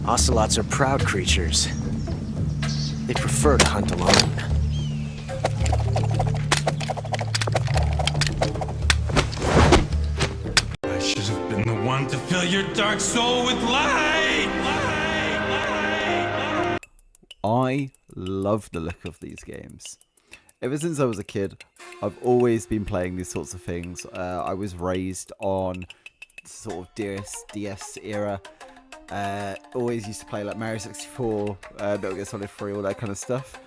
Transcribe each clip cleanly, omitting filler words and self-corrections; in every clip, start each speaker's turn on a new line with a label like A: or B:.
A: Ocelots are proud creatures. They prefer to hunt alone.
B: I should have been the one to fill your dark soul with light!
C: I love the look of these games. Ever since I was a kid, I've always been playing these sorts of things. I was raised on sort of DS era. Always used to play like Mario 64, Metal Gear Solid 3, all that kind of stuff.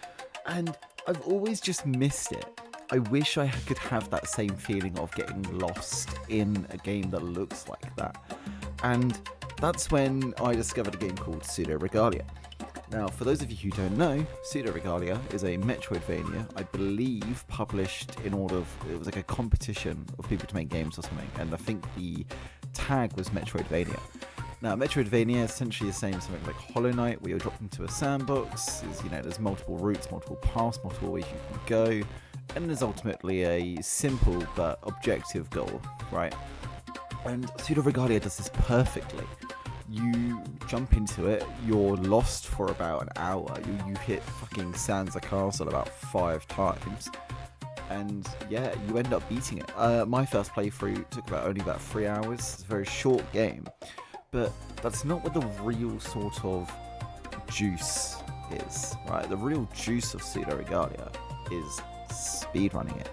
C: And I've always just missed it. I wish I could have that same feeling of getting lost in a game that looks like that. And that's when I discovered a game called Pseudoregalia. Now, for those of you who don't know, Pseudoregalia is a Metroidvania, I believe, published in order of, it was like a competition of people to make games or something, and I think the tag was Metroidvania. Now, Metroidvania is essentially the same, something like Hollow Knight, where you're dropped into a sandbox. There's multiple routes, multiple paths, multiple ways you can go, and there's ultimately a simple but objective goal, right? And Pseudoregalia does this perfectly. You jump into it, you're lost for about an hour, you hit fucking Sansa Castle about 5 times, and yeah, you end up beating it. My first playthrough took only about 3 hours. It's a very short game, but that's not what the real sort of juice is, right? The real juice of Pseudoregalia is speedrunning it,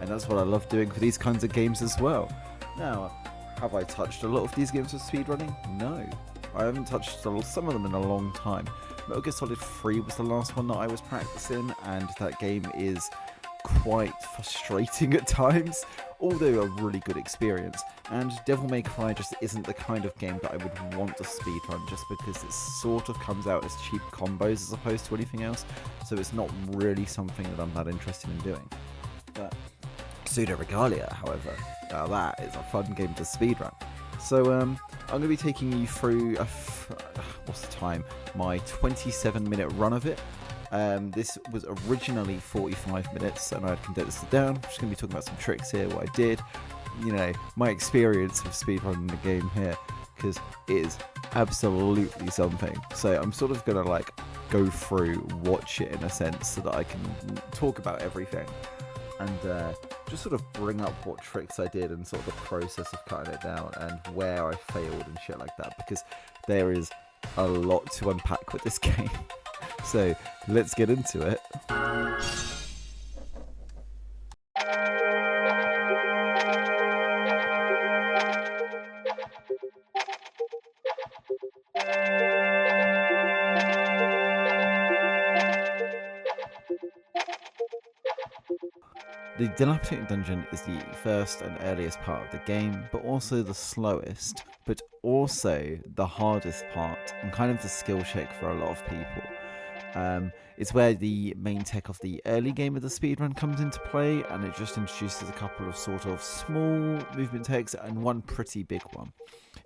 C: and that's what I love doing for these kinds of games as well. Now, have I touched a lot of these games with speedrunning? No. I haven't touched some of them in a long time. Metal Gear Solid 3 was the last one that I was practicing, and that game is quite frustrating at times, although a really good experience. And Devil May Cry just isn't the kind of game that I would want to speedrun, just because it sort of comes out as cheap combos as opposed to anything else, so it's not really something that I'm that interested in doing. But Pseudoregalia, however, now that is a fun game to speedrun. So I'm going to be taking you through, what's the time? My 27-minute run of it. This was originally 45 minutes, and I'd condensed it down. I'm just going to be talking about some tricks here, what I did, my experience of speedrunning the game here, because it is absolutely something. So I'm sort of going to go through, watch it in a sense, so that I can talk about everything. And just sort of bring up what tricks I did and sort of the process of cutting it down and where I failed and shit like that, because there is a lot to unpack with this game. So let's get into it. The Dilapidated Dungeon is the first and earliest part of the game, but also the slowest, but also the hardest part, and kind of the skill check for a lot of people. It's where the main tech of the early game of the speedrun comes into play, and it just introduces a couple of sort of small movement techs and one pretty big one.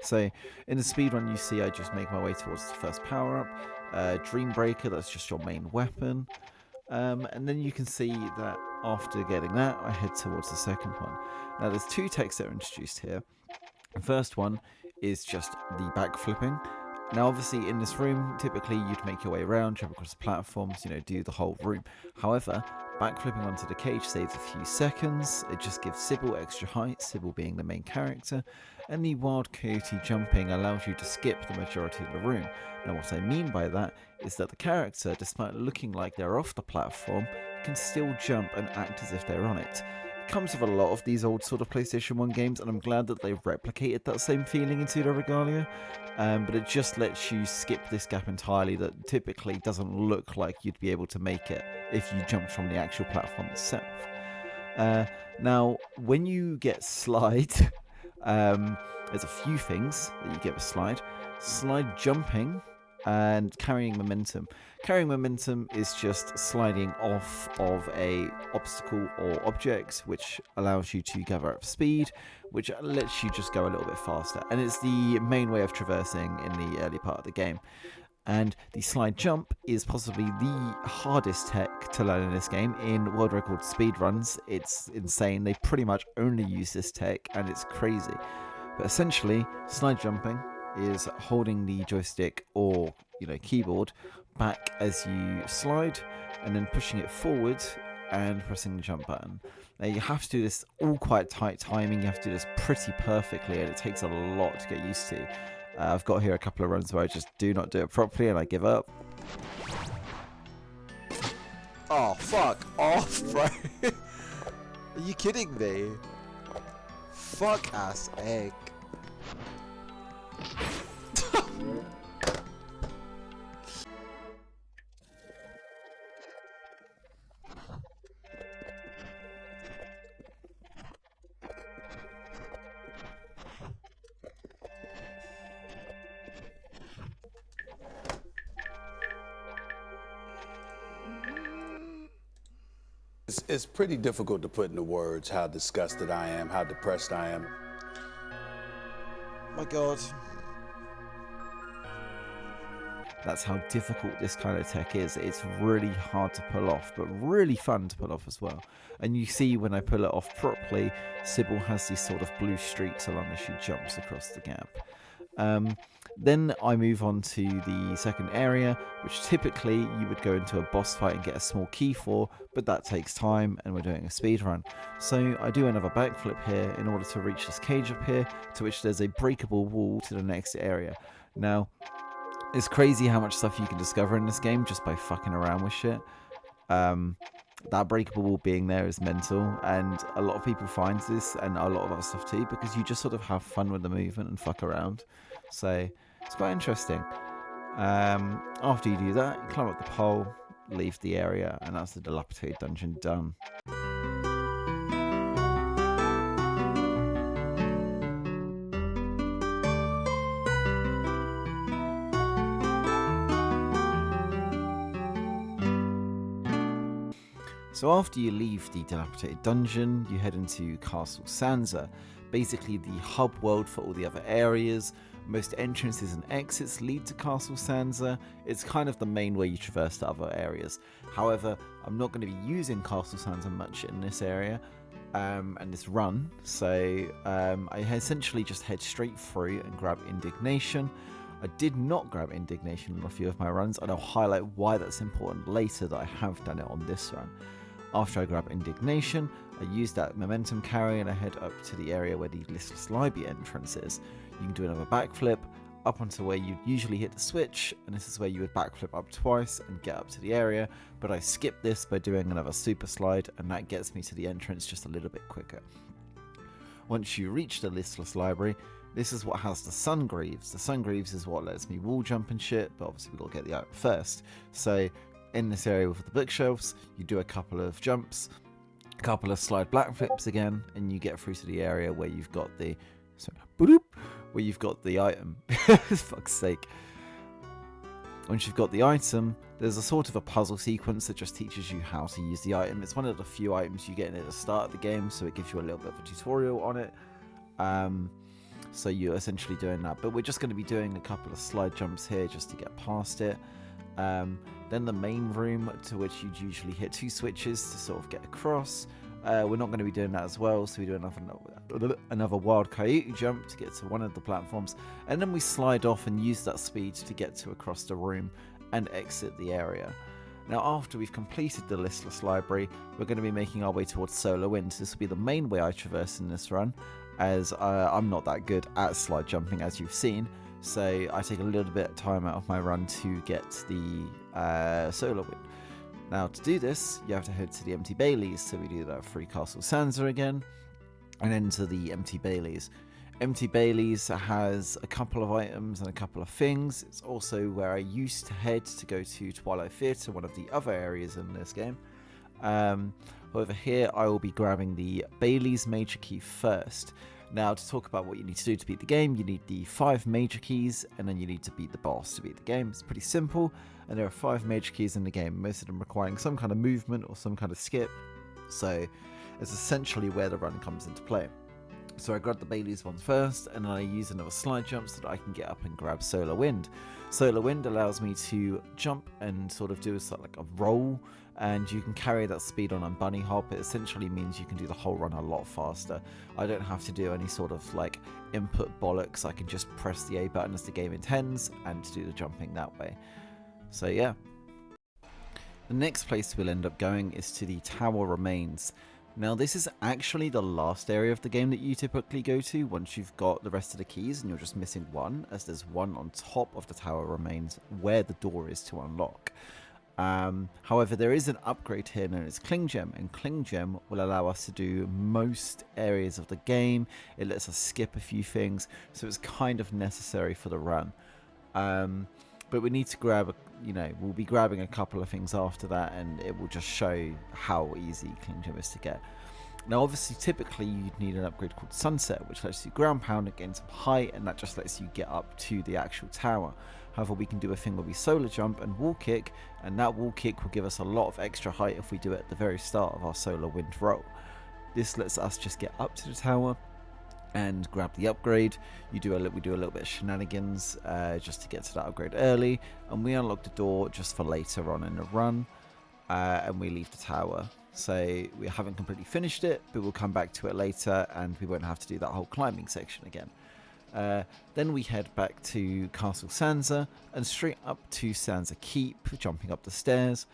C: So in the speedrun, you see I just make my way towards the first power-up, Dreambreaker, that's just your main weapon. And then you can see that after getting that, I head towards the second one. Now, there's 2 techs that are introduced here. The first one is just the backflipping. Now, obviously, in this room, typically you'd make your way around, jump across platforms, do the whole room. However, backflipping onto the cage saves a few seconds. It just gives Sybil extra height, Sybil being the main character. And the wild coyote jumping allows you to skip the majority of the room. Now, what I mean by that is that the character, despite looking like they're off the platform, can still jump and act as if they're on it. It comes with a lot of these old sort of PlayStation 1 games, and I'm glad that they've replicated that same feeling in Pseudoregalia, but it just lets you skip this gap entirely that typically doesn't look like you'd be able to make it if you jumped from the actual platform itself. Now, when you get slide, there's a few things that you get with slide. Slide jumping and carrying momentum. Carrying momentum is just sliding off of a obstacle or object, which allows you to gather up speed, which lets you just go a little bit faster. And it's the main way of traversing in the early part of the game. And the slide jump is possibly the hardest tech to learn in this game. In world record speedruns, it's insane. They pretty much only use this tech, and it's crazy. But essentially, slide jumping is holding the joystick or keyboard back as you slide, and then pushing it forward and pressing the jump button. Now you have to do this all quite tight timing. You have to do this pretty perfectly, and it takes a lot to get used to. I've got here a couple of runs where I just do not do it properly and I give up. Oh, fuck off, bro. Are you kidding me? Fuck ass egg.
D: It's pretty difficult to put into words how disgusted I am, how depressed I am.
C: My God. That's how difficult this kind of tech is. It's really hard to pull off, but really fun to pull off as well. And you see when I pull it off properly, Sybil has these sort of blue streaks along as she jumps across the gap. Then I move on to the second area, which typically you would go into a boss fight and get a small key for, but that takes time and we're doing a speed run. So I do another backflip here in order to reach this cage up here, to which there's a breakable wall to the next area. Now, it's crazy how much stuff you can discover in this game just by fucking around with shit. That breakable wall being there is mental, and a lot of people find this and a lot of other stuff too, because you just sort of have fun with the movement and fuck around. So it's quite interesting. After you do that, you climb up the pole, leave the area, and that's the dilapidated dungeon done. So after you leave the dilapidated dungeon, you head into Castle Sansa, basically the hub world for all the other areas. Most entrances and exits lead to Castle Sansa. It's kind of the main way you traverse to other areas. However, I'm not going to be using Castle Sansa much in this area and this run, so I essentially just head straight through and grab Indignation. I did not grab Indignation on a few of my runs, and I'll highlight why that's important later that I have done it on this run. After I grab Indignation, I use that momentum carry and I head up to the area where the Listless Library entrance is. You can do another backflip up onto where you'd usually hit the switch, and this is where you would backflip up twice and get up to the area, but I skip this by doing another super slide, and that gets me to the entrance just a little bit quicker. Once you reach the Listless Library, this is what has the Sungreaves. The Sungreaves is what lets me wall jump and shit, but obviously we've got to get the item first. So in this area with the bookshelves, you do a couple of jumps, a couple of slide backflips again, and you get through to the area where you've got the where you've got the item. For fuck's sake. Once you've got the item, there's a sort of a puzzle sequence that just teaches you how to use the item. It's one of the few items you get at the start of the game, so it gives you a little bit of a tutorial on it. So you're essentially doing that, but we're just going to be doing a couple of slide jumps here just to get past it. Then the main room, to which you'd usually hit two switches to sort of get across. We're not going to be doing that as well, so we do another wild coyote jump to get to one of the platforms, and then we slide off and use that speed to get to across the room and exit the area. Now, after we've completed the Listless Library, we're going to be making our way towards Solar Wind. This will be the main way I traverse in this run, as I'm not that good at slide jumping, as you've seen. So I take a little bit of time out of my run to get the Solar Wind. Now to do this, you have to head to the Empty Baileys, so we do that through Castle Sansa again, and into the Empty Baileys. Empty Baileys has a couple of items and a couple of things. It's also where I used to head to go to Twilight Theatre, one of the other areas in this game. However, here I will be grabbing the Bailey's Major Key first. Now, to talk about what you need to do to beat the game, you need the 5 major keys, and then you need to beat the boss to beat the game. It's pretty simple, and there are 5 major keys in the game, most of them requiring some kind of movement or some kind of skip, so it's essentially where the run comes into play. So I grab the Bailey's one first, and then I use another slide jump so that I can get up and grab Solar Wind. Solar Wind allows me to jump and sort of do a sort of like a roll, and you can carry that speed on bunny hop. It essentially means you can do the whole run a lot faster. I don't have to do any sort of like input bollocks. I can just press the A button as the game intends and do the jumping that way. So yeah. The next place we'll end up going is to the Tower Remains. Now this is actually the last area of the game that you typically go to once you've got the rest of the keys, and you're just missing one, as there's one on top of the Tower Remains where the door is to unlock. However, there is an upgrade here known as Cling Gem, and Cling Gem will allow us to do most areas of the game. It lets us skip a few things, so it's kind of necessary for the run. But we need to grab, we'll be grabbing a couple of things after that, and it will just show how easy Cling Gem is to get. Now, obviously, typically you'd need an upgrade called Sunset, which lets you ground pound and gain some height, and that just lets you get up to the actual tower. However, we can do a thing where we solar jump and wall kick, and that wall kick will give us a lot of extra height if we do it at the very start of our solar wind roll. This lets us just get up to the tower and grab the upgrade. We do a little bit of shenanigans just to get to that upgrade early, and we unlock the door just for later on in the run, and we leave the tower. So we haven't completely finished it, but we'll come back to it later, and we won't have to do that whole climbing section again. Then we head back to Castle Sansa and straight up to Sansa Keep, jumping up the stairs,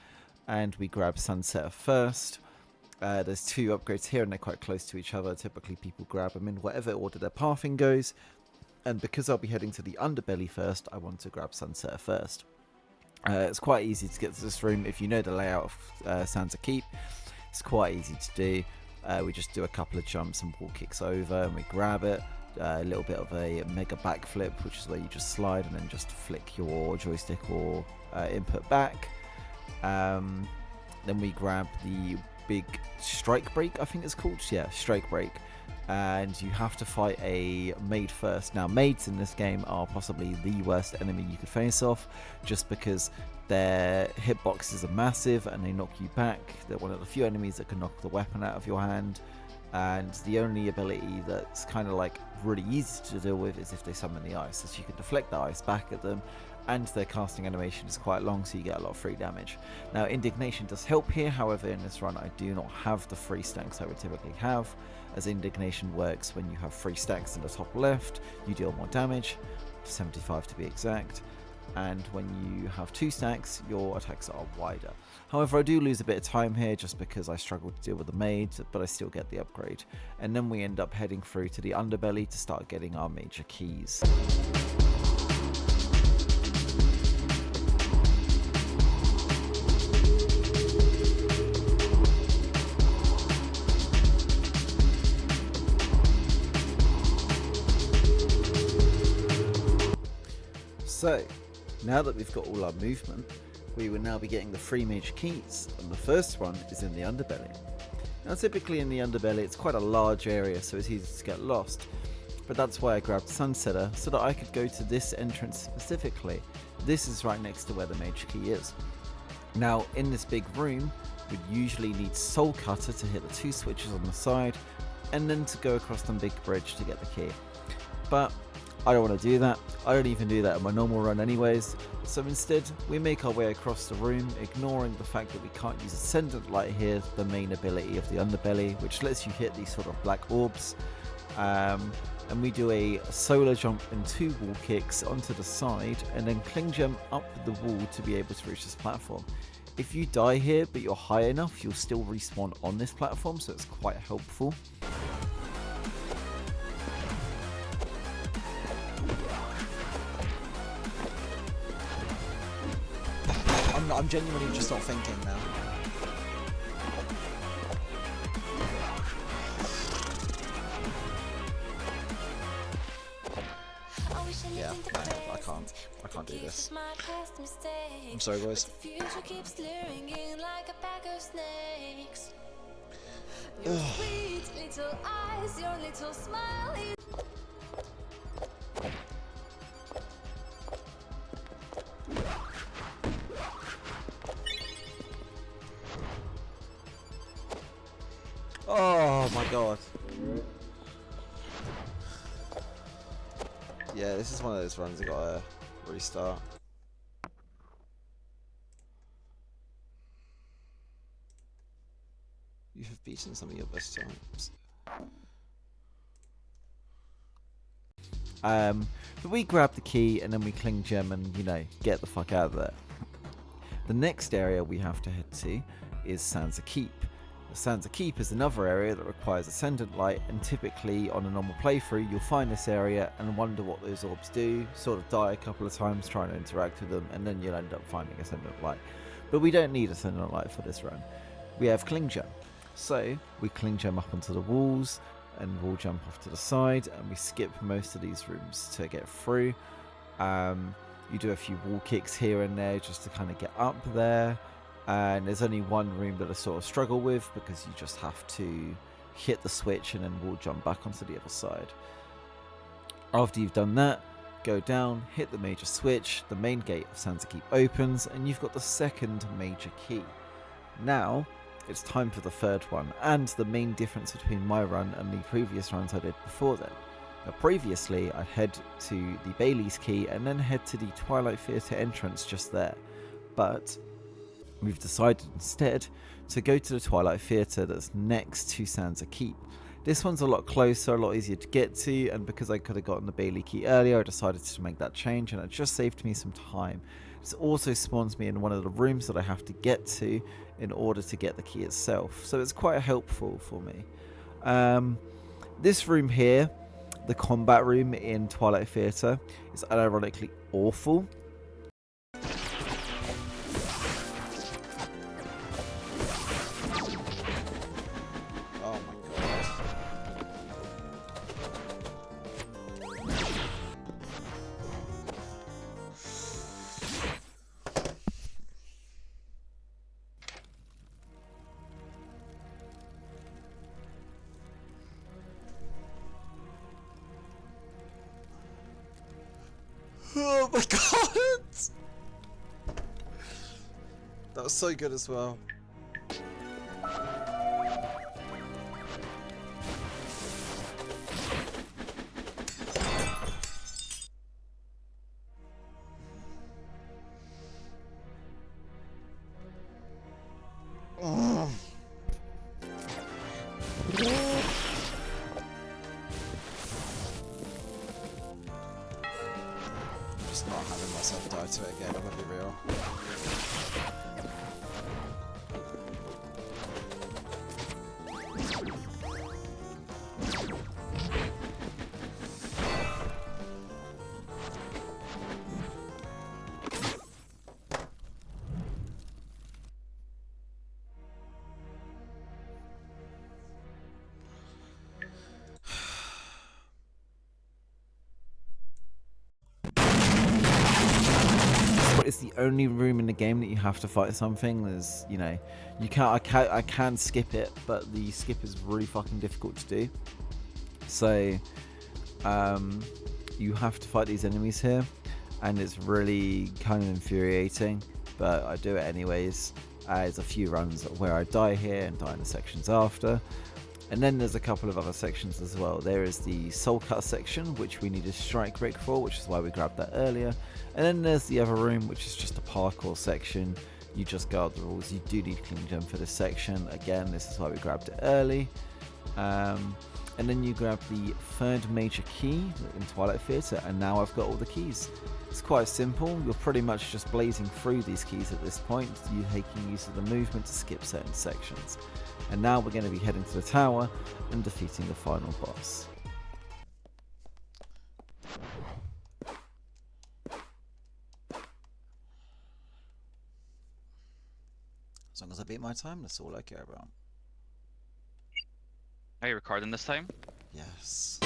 C: and we grab Sunset first. There's two upgrades here and they're quite close to each other. Typically people grab them in whatever order their pathing goes, and because I'll be heading to the underbelly first, I want to grab Sunset first. It's quite easy to get to this room if you know the layout of Sansa Keep. It's quite easy to do. We just do a couple of jumps and wall kicks over and we grab it. A little bit of a mega backflip, which is where you just slide and then just flick your joystick or input back. Then we grab the big strike break, I think it's called. Yeah, strike break. And you have to fight a maid first. Now, maids in this game are possibly the worst enemy you could face off, just because their hitboxes are massive and they knock you back. They're one of the few enemies that can knock the weapon out of your hand. And the only ability that's kind of like really easy to deal with is if they summon the ice, as you can deflect the ice back at them, and their casting animation is quite long, so you get a lot of free damage. Now, Indignation does help here. However, in this run I do not have the free stacks I would typically have, as Indignation works when you have 3 stacks in the top left, you deal more damage, 75 to be exact, and when you have 2 stacks, your attacks are wider. However, I do lose a bit of time here just because I struggle to deal with the maids, but I still get the upgrade. And then we end up heading through to the underbelly to start getting our major keys. So, now that we've got all our movement, we will now be getting the 3 major keys, and the first one is in the underbelly. Now, typically in the underbelly it's quite a large area, so it's easy to get lost, but that's why I grabbed Sunsetter, so that I could go to this entrance specifically. This is right next to where the major key is. Now, in this big room, we'd usually need Soul Cutter to hit the 2 switches on the side, and then to go across the big bridge to get the key. But I don't want to do that. I don't even do that in my normal run anyways. So instead, we make our way across the room, ignoring the fact that we can't use Ascendant Light here, the main ability of the underbelly, which lets you hit these sort of black orbs. And we do a solar jump and 2 wall kicks onto the side, and then Cling Gem up the wall to be able to reach this platform. If you die here, but you're high enough, you'll still respawn on this platform, so it's quite helpful.
E: I'm genuinely just not thinking now. Yeah, I can't do this. I'm sorry, boys.
C: Oh my god.
E: Yeah, this is one of those runs I gotta restart. You have beaten some of your best times.
C: But we grab the key and then we cling gem and, you know, get the fuck out of there. The next area we have to head to is Sansa Keep. Sansa Keep is another area that requires Ascendant Light, and typically on a normal playthrough you'll find this area and wonder what those orbs do, sort of die a couple of times trying to interact with them, and then you'll end up finding Ascendant Light. But we don't need Ascendant Light for this run. We have Cling Gem. So we Cling Gem up onto the walls and wall jump off to the side, and we skip most of these rooms to get through. You do a few wall kicks here and there just to kind of get up there, and there's only one room that I sort of struggle with because you just have to hit the switch and then wall jump back onto the other side. After you've done that, go down, hit the major switch, the main gate of Sansa Keep opens, and you've got the second major key. Now it's time for the third one, and the main difference between my run and the previous runs I did before then. Now, previously I'd head to the Bailey's Key and then head to the Twilight Theatre entrance just there, but we've decided instead to go to the Twilight Theatre that's next to Sansa Keep. This one's a lot closer, a lot easier to get to, and because I could have gotten the Bailey Key earlier, I decided to make that change, and it just saved me some time. This also spawns me in one of the rooms that I have to get to in order to get the key itself, so it's quite helpful for me. This room here, the combat room in Twilight Theatre, is unironically awful.
E: Oh my god. Oh my god! That was so good as well. Just not having myself die to it again, I'm gonna be real.
C: It's the only room in the game that you have to fight something. There's, you know, you can't. I can skip it, but the skip is really fucking difficult to do. So, you have to fight these enemies here, and it's really kind of infuriating. But I do it anyways. There's a few runs where I die here and die in the sections after. And then there's a couple of other sections as well. There is the Soul Cut section, which we need a strike break for, which is why we grabbed that earlier. And then there's the other room, which is just a parkour section. You just guard the rules. You do need Cling Gem for this section. Again, this is why we grabbed it early. And then you grab the third major key in Twilight Theatre, and now I've got all the keys. It's quite simple. You're pretty much just blazing through these keys at this point. You're taking use of the movement to skip certain sections. And now we're going to be heading to the tower and defeating the final boss.
E: As long as I beat my time, that's all I care about.
F: Are you recording this time?
E: Yes.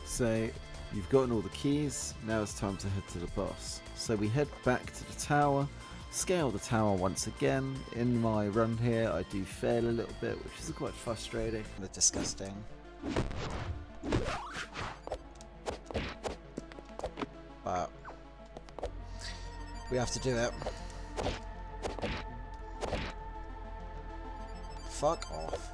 C: So you've gotten all the keys, now it's time to head to the boss. So we head back to the tower, scale the tower once again. In my run here I do fail a little bit, which is quite frustrating.
E: They're disgusting. But We have to do it. Fuck off.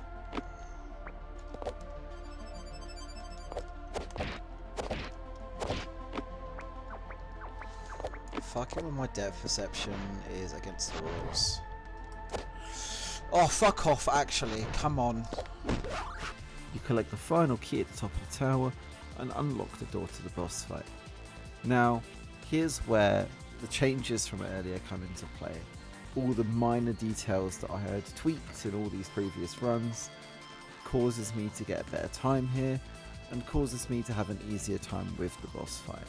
E: Fucking with my depth perception is against the rules. Oh, fuck off, actually. Come on.
C: You collect the final key at the top of the tower and unlock the door to the boss fight. Now, here's where the changes from earlier come into play. All the minor details that I had tweaked in all these previous runs causes me to get a better time here and causes me to have an easier time with the boss fight,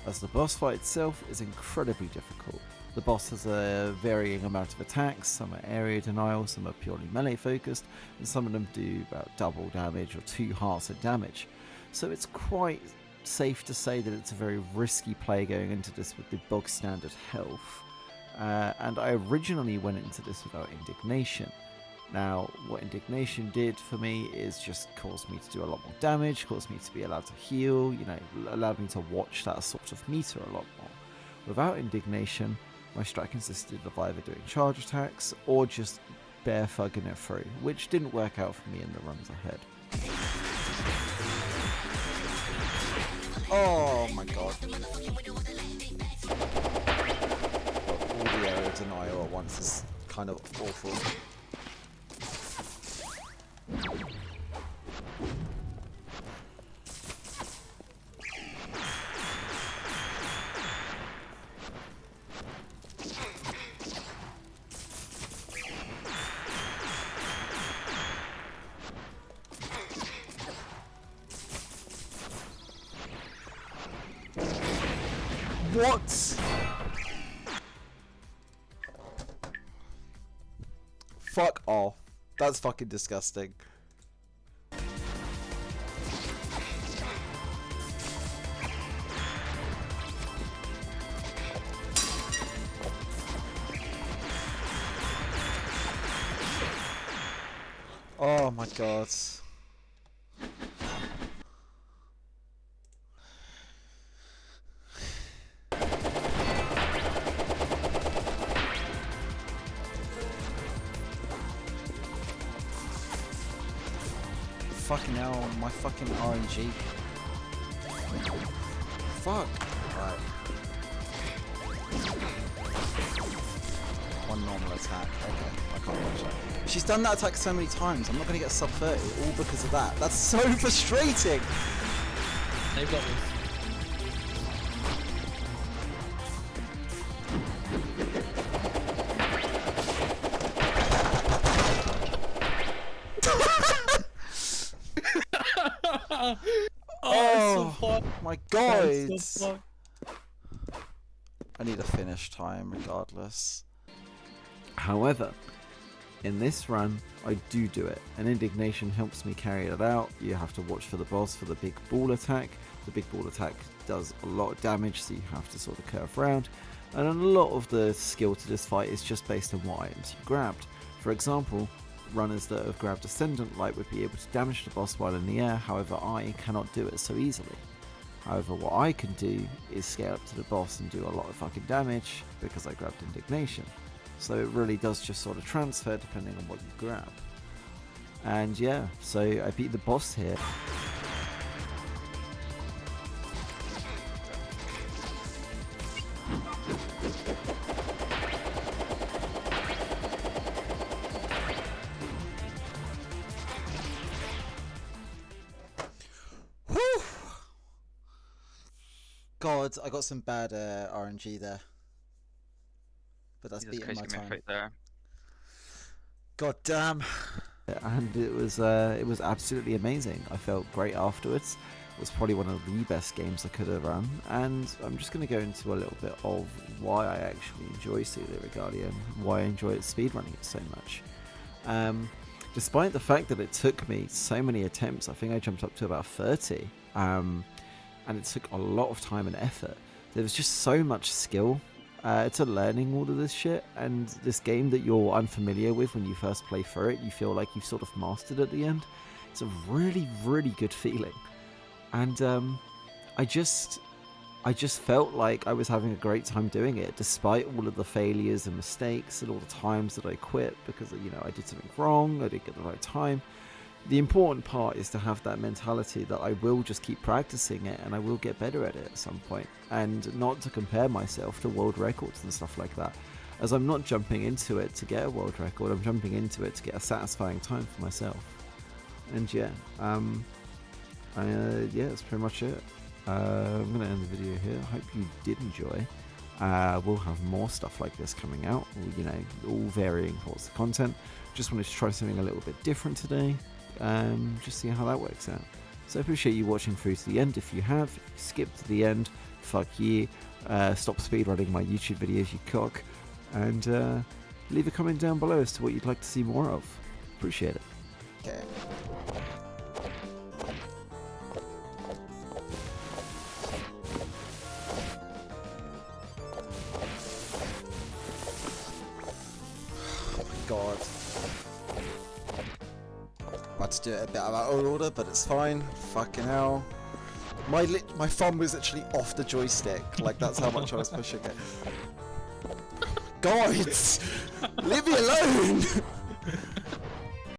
C: as the boss fight itself is incredibly difficult. The boss has a varying amount of attacks, some are area denial, some are purely melee focused, and some of them do about double damage or 2 hearts of damage. So it's quite safe to say that it's a very risky play going into this with the bog standard health. And I originally went into this without indignation. Now, what indignation did for me is just caused me to do a lot more damage, caused me to be allowed to heal, you know, allowed me to watch that sort of meter a lot more. Without indignation, my strat consisted of either doing charge attacks or just bare thugging it through, which didn't work out for me in the runs ahead.
E: Oh my god. All the area denial at once is kind of awful. What? Fuck off. That's fucking disgusting. Oh my god. Fucking hell, my fucking RNG. Fuck. Right. One normal attack. Okay, I can't watch that. She's done that attack so many times, I'm not going to get sub 30, all because of that. That's so frustrating!
F: They've got this.
E: Oh,
F: so
E: my god!
F: so
E: I need a finish time regardless.
C: However, in this run, I do it, and indignation helps me carry it out. You have to watch for the boss for the big ball attack. The big ball attack does a lot of damage, so you have to sort of curve around, and a lot of the skill to this fight is just based on what items you grabbed. For example, runners that have grabbed Ascendant Light would be able to damage the boss while in the air, however I cannot do it so easily. However, what I can do is scale up to the boss and do a lot of fucking damage because I grabbed indignation. So it really does just sort of transfer depending on what you grab. And yeah, so I beat the boss here.
E: God, I got some bad RNG there. But that's beating my time.
F: there.
E: God damn.
C: And it was absolutely amazing. I felt great afterwards. It was probably one of the best games I could have run, and I'm just going to go into a little bit of why I actually enjoy Pseudoregalia and why I enjoy speedrunning it so much. Despite the fact that it took me so many attempts, I think I jumped up to about 30, and it took a lot of time and effort. There was just so much skill to learning all of this shit, and this game that you're unfamiliar with when you first play through it, you feel like you've sort of mastered at the end. It's a really, really good feeling. And I just I just felt like I was having a great time doing it, despite all of the failures and mistakes and all the times that I quit because, you know, I did something wrong, I didn't get the right time. The important part is to have that mentality that I will just keep practicing it and I will get better at it at some point, and not to compare myself to world records and stuff like that, as I'm not jumping into it to get a world record, I'm jumping into it to get a satisfying time for myself. And yeah, yeah, that's pretty much it. I'm going to end the video here. I hope you did enjoy. We'll have more stuff like this coming out, you know, all varying sorts of content. Just wanted to try something a little bit different today, just see how that works out. So I appreciate you watching through to the end. If you have, if you skipped to the end, fuck you. Stop speedrunning my YouTube videos, you cock. And leave a comment down below as to what you'd like to see more of. Appreciate it.
E: Okay. God. About to do it a bit out of order, but it's fine. Fucking hell. My thumb was literally off the joystick. Like, that's how much I was pushing it. Guys! Leave me alone!